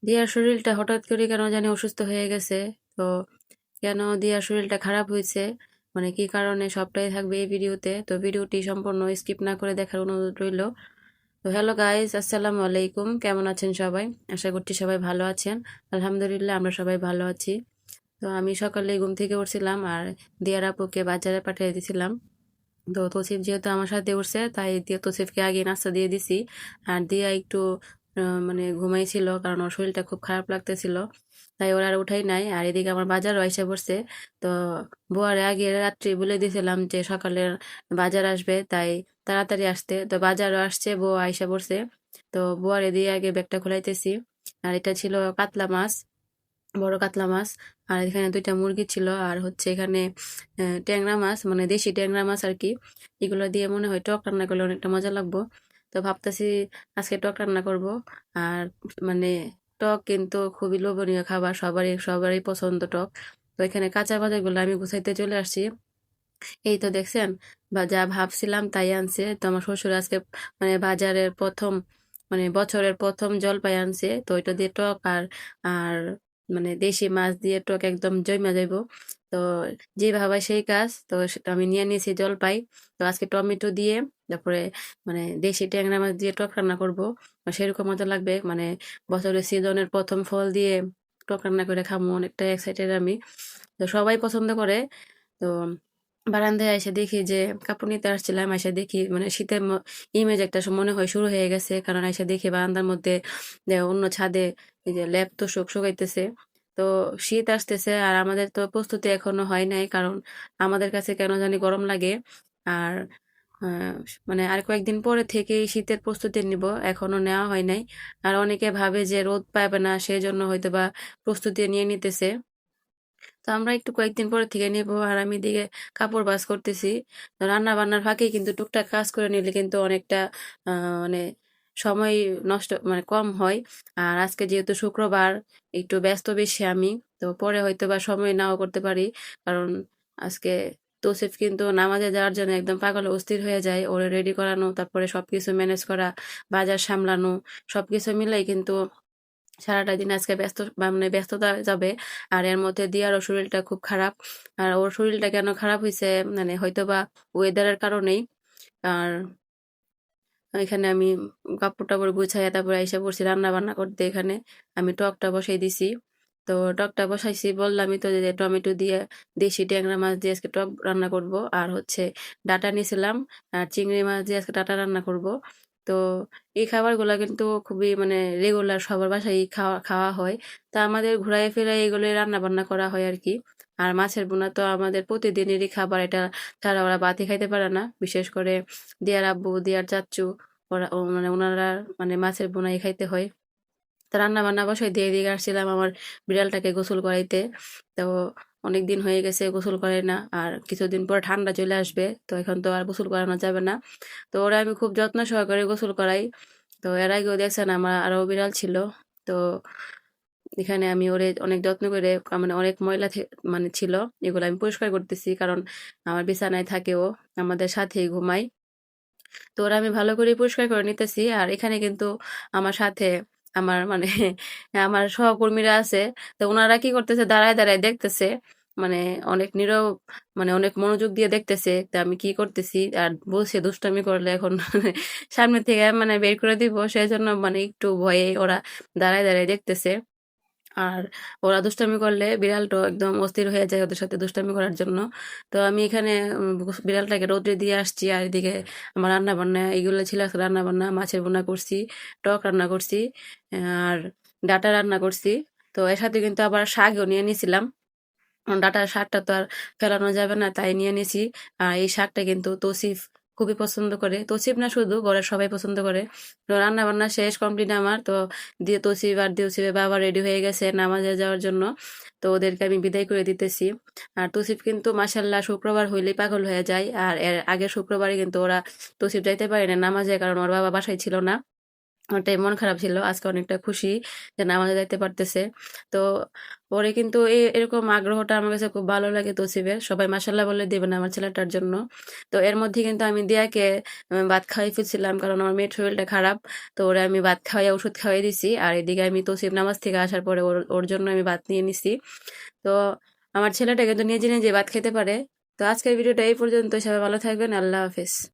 দিয়ার শরীরটা হঠাৎ করে কেন জানি অসুস্থ হয়ে গেছে। তো কেন দিয়ার শরীরটা খারাপ হয়েছে, মানে কি কারণে, সবটাই থাকবে এই ভিডিওতে। তো ভিডিওটি সম্পূর্ণ স্কিপ না করে দেখার অনুরোধ রইল। তো হ্যালো গাইস, আসসালামু আলাইকুম। কেমন আছেন সবাই? আশা করছি সবাই ভালো আছেন। আলহামদুলিল্লাহ, আমরা সবাই ভালো আছি। তো আমি সকালে ঘুম থেকে উঠছিলাম আর দিয়ার আপুকে বাজারে পাঠিয়ে দিয়েছিলাম। তো তৌসিফ যেহেতু আমার সাথে উঠছে, তাই দিয়ে তৌসিফকে আগে নাস্তা দিয়ে দিছি। আর দিয়া একটু মানে ঘুমাইছিল, কারণ ওর শরীরটা খুব খারাপ লাগতেছিল, তাই ওরা আর উঠাই নাই। আর এদিকে আমার বাজারও আইসা পড়ছে। তো বুয়ারে আগে রাত্রি বলে দিয়েছিলাম যে সকালে বাজার আসবে, তাই তাড়াতাড়ি আসতে। তো বাজারও আসছে, বউ আইসা পড়ছে। তো বুয়ারে দিয়ে আগে ব্যাগটা খোলাইতেছি। আর এটা ছিল কাতলা মাছ, বড় কাতলা মাছ। আর এখানে দুইটা মুরগি ছিল, আর হচ্ছে এখানে ট্যাংরা মাছ, মানে দেশি ট্যাংরা মাছ আর কি। এগুলো দিয়ে মনে হয় টক রান্না করলে অনেকটা মজা লাগবো। তো ভাবতেছি আজকে টক রান্না করব। আর মানে টক কিন্তু খুবই লোভনীয় খাবার, সবারই সবারই পছন্দ টক। তো এখানে কাঁচা বাজারগুলো আমি গুছাইতে চলে আসছি। এই তো দেখছেন, বা যা ভাবছিলাম তাই আনছে। তো আমার শ্বশুর আজকে মানে বাজারের প্রথম, মানে বছরের প্রথম জলপাই আনছে। তো ওইটা দিয়ে টক আর আর মানে দেশি মাছ দিয়ে টক একদম জমা যাইব। তো যে ভাবা সেই কাজ। তো সেটা আমি নিয়ে নিয়েছি জলপাই। তো আজকে টমেটো দিয়ে, তারপরে মানে দেশি ট্যাংরা মাছ দিয়ে টক রান্না করবো। সেরকম মজা লাগবে, মানে বছরের সিজনের প্রথম ফল দিয়ে টক রান্না করে খাবো, অনেকটা এক্সাইটেড আমি। তো সবাই পছন্দ করে। তো বারান্দায় এসে দেখি যে কাপড় নিতে আসছিলাম, এসে দেখি মানে শীতের ইমেজ একটা মনে হয় শুরু হয়ে গেছে, কারণ এসে দেখি বারান্দার মধ্যে যে অন্য ছাদে এই যে লেপ তোশক শুকাইতেছে। তো শীত আসতেছে আর আমাদের তো প্রস্তুতি এখনো হয় নাই, কারণ আমাদের কাছে কেন জানি গরম লাগে। আর আহ, মানে আর কয়েকদিন পরে থেকেই শীতের প্রস্তুতি নিব, এখনো নেওয়া হয় নাই। আর অনেকে ভাবে যে রোদ পাবে না, সেই জন্য হয়তো বা প্রস্তুতি নিয়ে নিতেছে। তো আমরা একটু কয়েকদিন পরে থেকে নেবো। আর আমি দিকে কাপড় ভাঁজ করতেছি। তো রান্না বান্নার ফাঁকে কিন্তু টুকটাক কাজ করে নিলে কিন্তু অনেকটা মানে সময় নষ্ট মানে কম হয়। আর আজকে যেহেতু শুক্রবার, একটু ব্যস্ত বেশি আমি। তো পরে হয়তো বা সময় নাও করতে পারি, কারণ আজকে তৌসিফ কিন্তু নামাজে যাওয়ার জন্য একদম পাগল অস্থির হয়ে যায়। ওরে রেডি করানো, তারপরে সবকিছু ম্যানেজ করা, বাজার সামলানো, সবকিছু মিলাই কিন্তু সারাটা দিন আজকে ব্যস্ত মানে ব্যস্ততা যাবে। আর এর মধ্যে দিয়ারও শরীরটা খুব খারাপ। আর ওর শরীরটা কেন খারাপ হয়েছে, মানে হয়তো বা ওয়েদারের কারণেই। আর এখানে আমি কাপড় টাপড় গুছাই তারপরে এসে পড়ছি রান্না বান্না করতে। এখানে আমি টকটা বসাই দিছি। তো টকটা বসাইছি বললামই তো, যে টমেটো দিয়ে দেশি ট্যাংরা মাছ দিয়ে আজকে টক রান্না করব। আর হচ্ছে ডাটা নিয়েছিলাম, আর চিংড়ি মাছ দিয়ে আজকে ডাটা রান্না করব। তো এই খাবারগুলো কিন্তু খুবই মানে রেগুলার সবার বাসায় খাওয়া খাওয়া হয়। তা আমাদের ঘুরাই ফিরাই এগুলো রান্না বান্না করা হয় আর কি। আর মাছের বোনা তো আমাদের প্রতিদিনেরই খাবার, এটা ছাড়া ওরা ভাতই খাইতে পারে না। বিশেষ করে দিয়ার আব্বু, দিয়ার চাচ্চু, ওরা মানে ওনারা মানে মাছের বোনাই খাইতে হয়। তো রান্না বান্না বসাই দিয়ে দিয়ে আসছিলাম আমার বিড়ালটাকে গোসল করাইতে। তো অনেক দিন হয়ে গেছে গোসল করাই না, আর কিছুদিন পর ঠান্ডা চলে আসবে, তো এখন তো আর গোসল করানো যাবে না। তো ওরা আমি খুব যত্ন সহকারে গোসল করাই। তো এর আগেও দেখছেন আমার আরো বিড়াল ছিল। তো এখানে আমি ওরে অনেক যত্ন করে, মানে অনেক ময়লা মানে ছিল, এগুলো আমি পরিষ্কার করতেছি, কারণ আমার বিছানায় থাকে ও, আমাদের সাথেই ঘুমায়। তো ওরা আমি ভালো করে পরিষ্কার করে নিতেছি। আর এখানে কিন্তু আমার সাথে আমার মানে আমার সহকর্মীরা আছে। তো ওনারা কি করতেছে, দাঁড়ায় দাঁড়ায় দেখতেছে, মানে অনেক নীরব, মানে অনেক মনোযোগ দিয়ে দেখতেছে তা আমি কি করতেছি। আর বলছে দুষ্টামি করলে এখন সামনে থেকে মানে বের করে দিব, সেই জন্য মানে একটু ভয়ে ওরা দাঁড়ায় দাঁড়ায় দেখতেছে। আর ওরা দুষ্টামি করলে বিড়ালটা একদম অস্থির হয়ে যায় ওদের সাথে দুষ্টামি করার জন্য। তো আমি এখানে বিড়ালটাকে রোদ্রে দিয়ে আসছি। আর এদিকে আমার রান্না বান্না এগুলো ছিল আজকে, রান্না বান্না মাছের বোনা করছি, টক রান্না করছি, আর ডাটা রান্না করছি। তো এর সাথে কিন্তু আবার শাকও নিয়ে নিয়েছিলাম, ডাটার শাকটা তো আর ফেলানো যাবে না, তাই নিয়ে নিয়েছি। আর এই শাকটা কিন্তু তৌসিফ খুবই পছন্দ করে, তৌসিফ না শুধু ঘরের সবাই পছন্দ করে। তো রান্না বান্না শেষ কমপ্লিট আমার। তো দিয়ে তৌসিফ আর দিউসিফের বাবা রেডি হয়ে গেছে নামাজে যাওয়ার জন্য। তো ওদেরকে আমি বিদায় করে দিতেছি। আর তৌসিফ কিন্তু মাসাল্লাহ শুক্রবার হইলেই পাগল হয়ে যায়। আর এর আগের শুক্রবারে কিন্তু ওরা তৌসিফ যাইতে পারে না নামাজে, কারণ ওর বাবা বাসায় ছিল না। অনেকটাই মন খারাপ ছিল। আজকে অনেকটা খুশি যে নামাজে যাইতে পারতেছে। তো পরে কিন্তু এরকম আগ্রহটা আমার কাছে খুব ভালো লাগে তৌসিফের। সবাই মাশাআল্লাহ বলে দিবেন আমার ছেলেটার জন্য। তো এর মধ্যে কিন্তু আমি দিয়াকে ভাত খাওয়াই ফেলছিলাম, কারণ আমার মেয়ের শরীরটা খারাপ। তো ওরে আমি ভাত খাওয়াইয়া ওষুধ খাওয়াই দিছি। আর এদিকে আমি তৌসিফ নামাজ থেকে আসার পরে ওর ওর জন্য আমি ভাত নিয়ে নিছি। তো আমার ছেলেটা কিন্তু নিজে নিজে ভাত খেতে পারে। তো আজকের ভিডিওটা এই পর্যন্ত। সবাই ভালো থাকবেন। আল্লাহ হাফেজ।